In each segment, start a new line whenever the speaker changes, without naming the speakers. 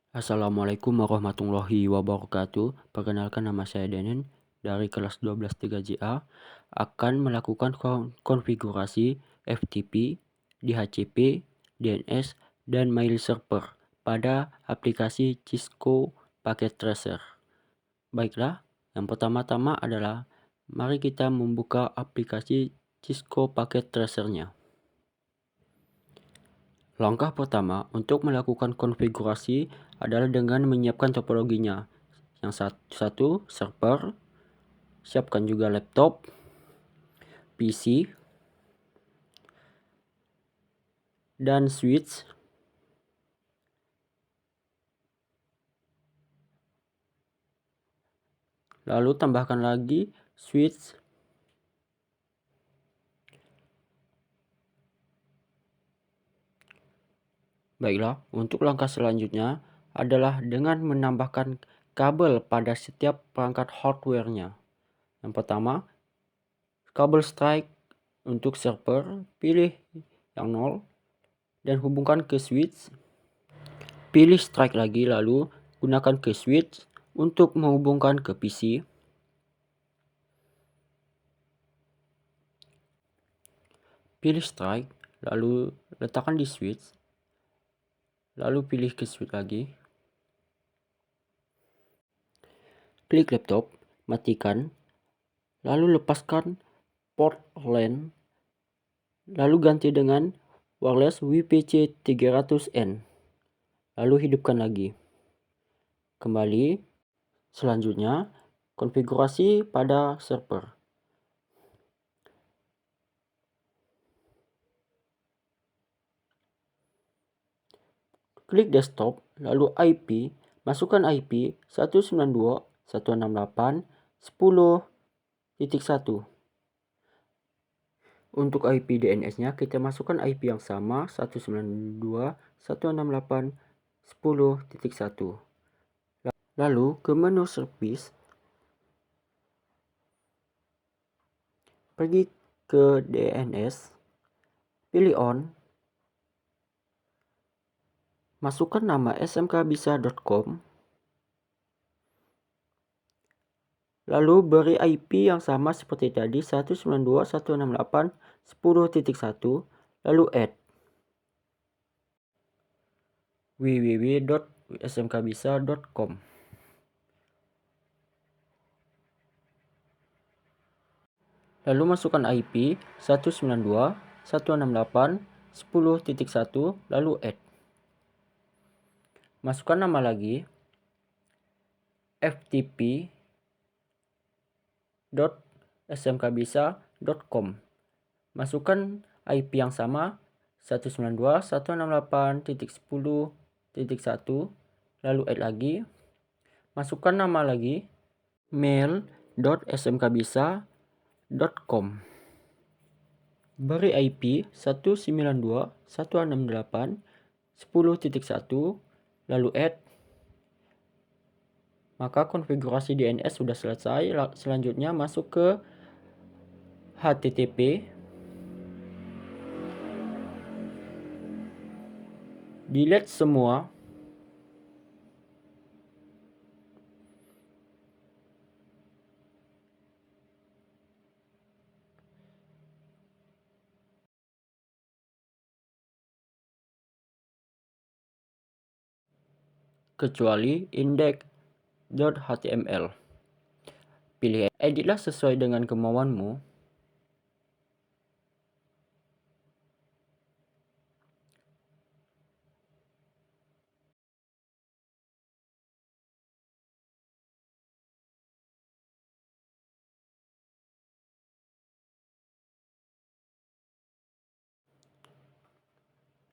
Assalamualaikum warahmatullahi wabarakatuh. Perkenalkan, nama saya Denen dari kelas 12 3JA akan melakukan konfigurasi FTP, DHCP, DNS, dan mail server pada aplikasi Cisco Packet Tracer. Baiklah, yang pertama-tama adalah mari kita membuka aplikasi Cisco Packet Tracer-nya. Langkah pertama untuk melakukan konfigurasi adalah dengan menyiapkan topologinya. Yang satu server, siapkan juga laptop, PC, dan switch. Lalu tambahkan lagi switch. Baiklah, untuk langkah selanjutnya adalah dengan menambahkan kabel pada setiap perangkat hardware-nya. Yang pertama, kabel strike untuk server, pilih yang 0 dan hubungkan ke switch. Pilih strike lagi, lalu gunakan ke switch untuk menghubungkan ke PC. Pilih strike, lalu letakkan di switch. Lalu pilih ke switch lagi. Klik laptop, matikan. Lalu lepaskan port LAN. Lalu ganti dengan wireless WPC 300N. Lalu hidupkan lagi. Kembali. Selanjutnya, konfigurasi pada server. Klik desktop, lalu IP, masukkan IP 192.168.10.1. Untuk IP DNS-nya kita masukkan IP yang sama 192.168.10.1. Lalu ke menu service, pergi ke DNS, pilih on. Masukkan nama smkbisa.com, lalu beri IP yang sama seperti tadi 192.168.10.1, lalu add www.smkbisa.com. Lalu masukkan IP 192.168.10.1, lalu add. Masukkan nama lagi ftp.smkbisa.com. Masukkan IP yang sama 192.168.10.1, lalu add lagi. Masukkan nama lagi mail.smkbisa.com. Beri IP 192.168.10.1, lalu add. Maka konfigurasi DNS sudah selesai. Selanjutnya masuk ke HTTP. Delete semua. Kecuali index.html. Pilih editlah sesuai dengan kemauanmu.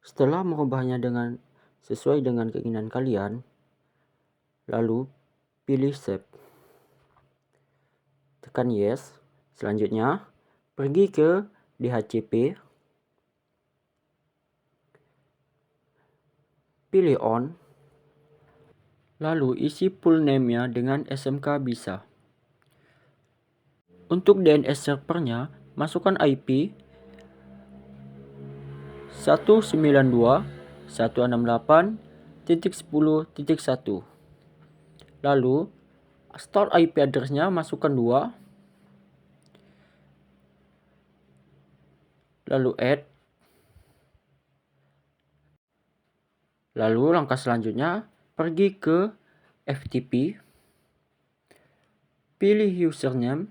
Setelah mengubahnya sesuai dengan keinginan kalian, lalu pilih save. Tekan yes. Selanjutnya, pergi ke DHCP. Pilih on. Lalu isi full name-nya dengan SMK bisa. Untuk DNS servernya, masukkan IP 192.168.10.1. 192.168.10.1. Lalu store IP address-nya masukkan 2. Lalu add. Lalu langkah selanjutnya pergi ke FTP. Pilih username.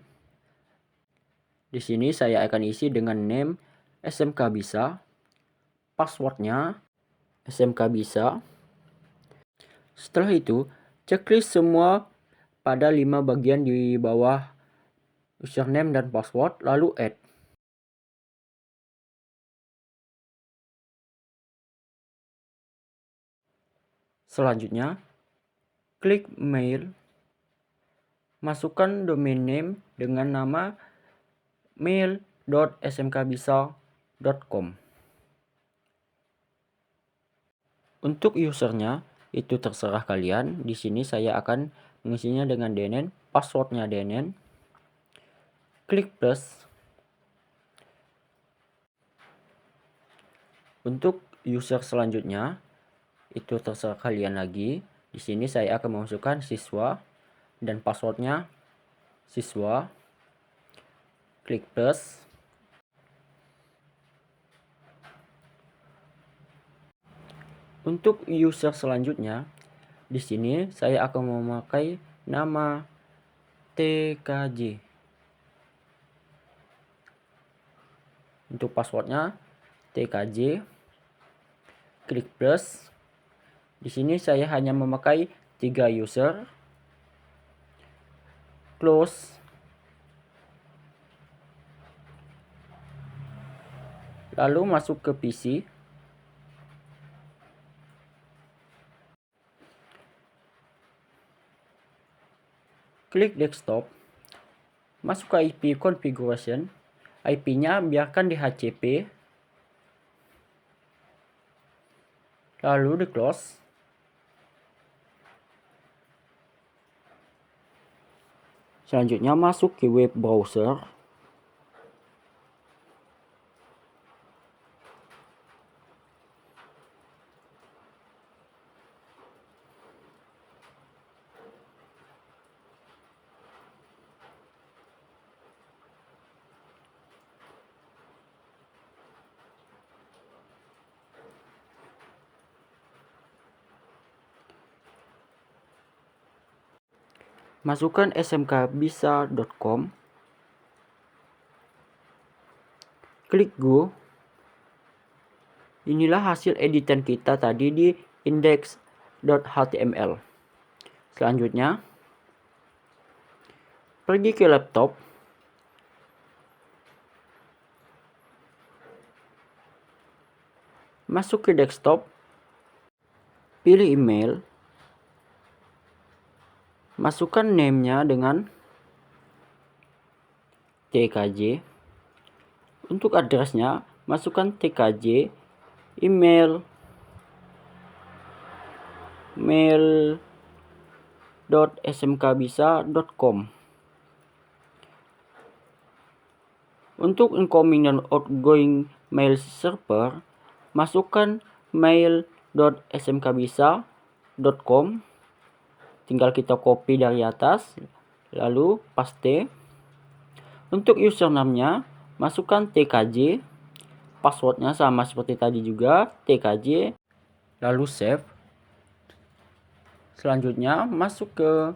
Di sini saya akan isi dengan name SMK Bisa. Passwordnya SMK Bisa. Setelah itu, checklist semua pada 5 bagian di bawah username dan password, lalu add. Selanjutnya, klik mail. Masukkan domain name dengan nama mail.smkbisa.com. Untuk usernya itu terserah kalian. Di sini saya akan mengisinya dengan DNN, passwordnya DNN. Klik plus. Untuk user selanjutnya itu terserah kalian lagi. Di sini saya akan memasukkan siswa dan passwordnya siswa. Klik plus. Untuk user selanjutnya, di sini saya akan memakai nama TKJ. Untuk passwordnya TKJ. Klik plus. Di sini saya hanya memakai 3 user. Close. Lalu masuk ke PC. Klik desktop. Masuk ke IP configuration. IP-nya biarkan di HCP. Lalu di close. Selanjutnya masuk ke web browser. Masukkan smkbisa.com. Klik go. Inilah hasil editan kita tadi di index.html. Selanjutnya, pergi ke laptop. Masuk ke desktop. Pilih email. Masukkan name-nya dengan TKJ. Untuk address-nya, masukkan TKJ, email, mail.smkbisa.com. Untuk incoming dan outgoing mail server, masukkan mail.smkbisa.com. Tinggal kita copy dari atas, lalu paste. Untuk username-nya, masukkan TKJ. Passwordnya sama seperti tadi juga, TKJ. Lalu save. Selanjutnya, masuk ke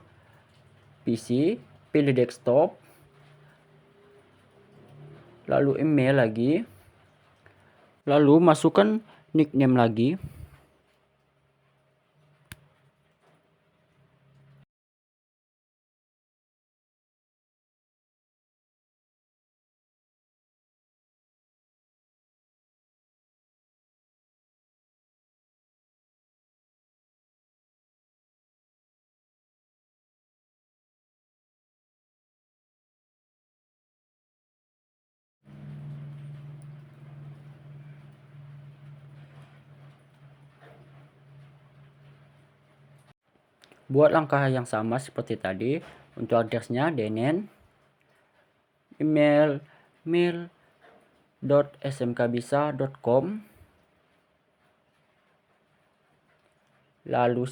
PC, pilih desktop. Lalu email lagi. Lalu masukkan nickname lagi. Buat langkah yang sama seperti tadi. Untuk address-nya DNN, email mail.smkbisa.com. Lalu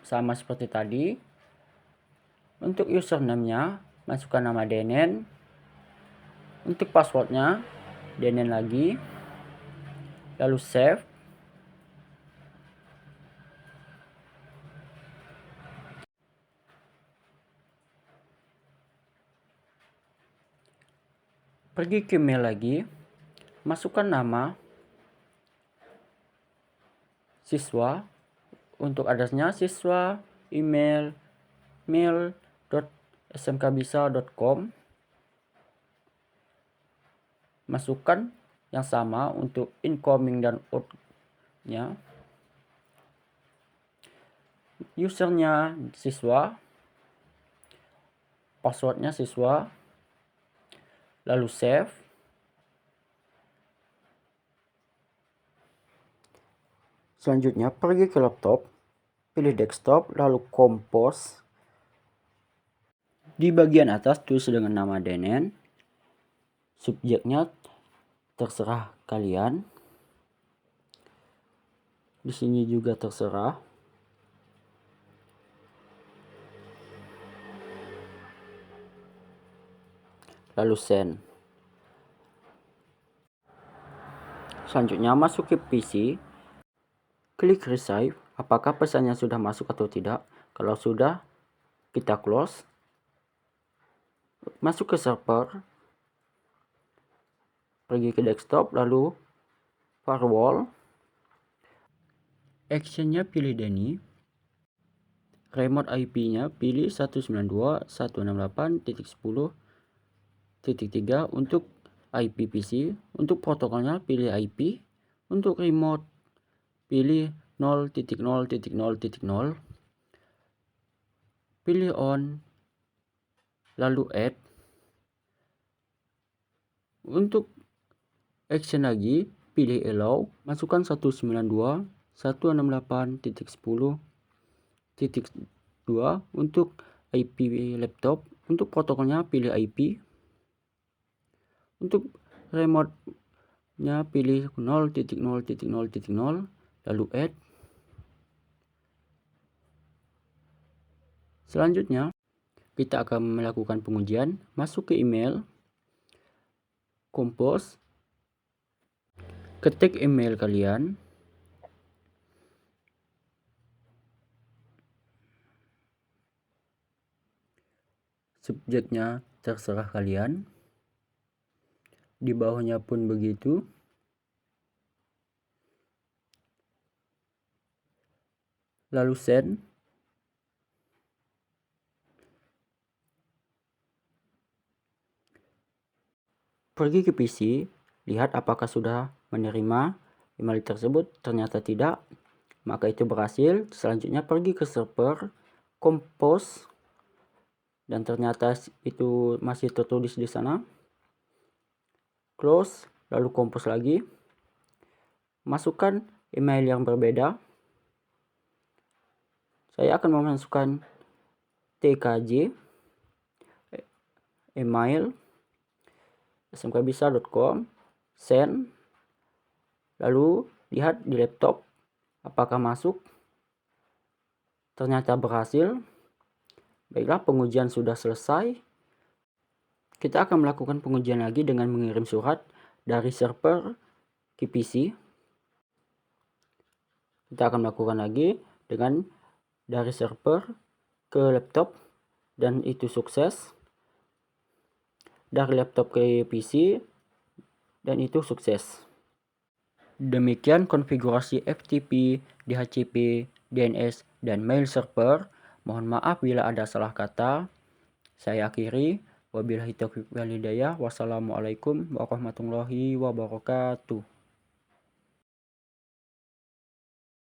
sama seperti tadi, untuk username-nya masukkan nama Denen. Untuk passwordnya Denen lagi, lalu save. Pergi ke mail lagi, masukkan nama siswa. Untuk addressnya siswa email mail.smkbisa.com. Masukkan yang sama untuk incoming dan outnya. Usernya siswa, passwordnya siswa, lalu save. Selanjutnya pergi ke laptop, pilih desktop, lalu compose. Di bagian atas tulis dengan nama Denen. Subjeknya terserah kalian. Di sini juga terserah. Lalu send. Selanjutnya masuk ke PC. Klik receive. Apakah pesannya sudah masuk atau tidak? Kalau sudah, kita close. Masuk ke server. Pergi ke desktop, lalu firewall. Actionnya pilih Denny. Remote IP-nya pilih 192.168.10.3 untuk IP PC. Untuk protokolnya pilih IP. Untuk remote pilih 0.0.0.0. Pilih on, lalu add. Untuk action lagi pilih allow, masukkan 192.168.10.2 untuk IP laptop. Untuk protokolnya pilih IP. Untuk remote-nya pilih 0.0.0.0, lalu add. Selanjutnya, kita akan melakukan pengujian. Masuk ke email, compose, ketik email kalian. Subjeknya terserah kalian. Di bawahnya pun begitu. Lalu send. Pergi ke PC, lihat apakah sudah menerima email tersebut. Ternyata tidak, maka itu berhasil. Selanjutnya pergi ke server, compose, dan ternyata itu masih tertulis di sana. Close, lalu compose lagi. Masukkan email yang berbeda. Saya akan memasukkan tkj email smkbisa.com, send. Lalu lihat di laptop apakah masuk. Ternyata berhasil. Baiklah, pengujian sudah selesai. Kita akan melakukan pengujian lagi dengan mengirim surat dari server ke PC. Kita akan melakukan lagi dengan dari server ke laptop, dan itu sukses. Dari laptop ke PC, dan itu sukses. Demikian konfigurasi FTP, DHCP, DNS, dan mail server. Mohon maaf bila ada salah kata. Saya akhiri. Wabillahi taufiq wal hidayah. Wassalamualaikum warahmatullahi wabarakatuh.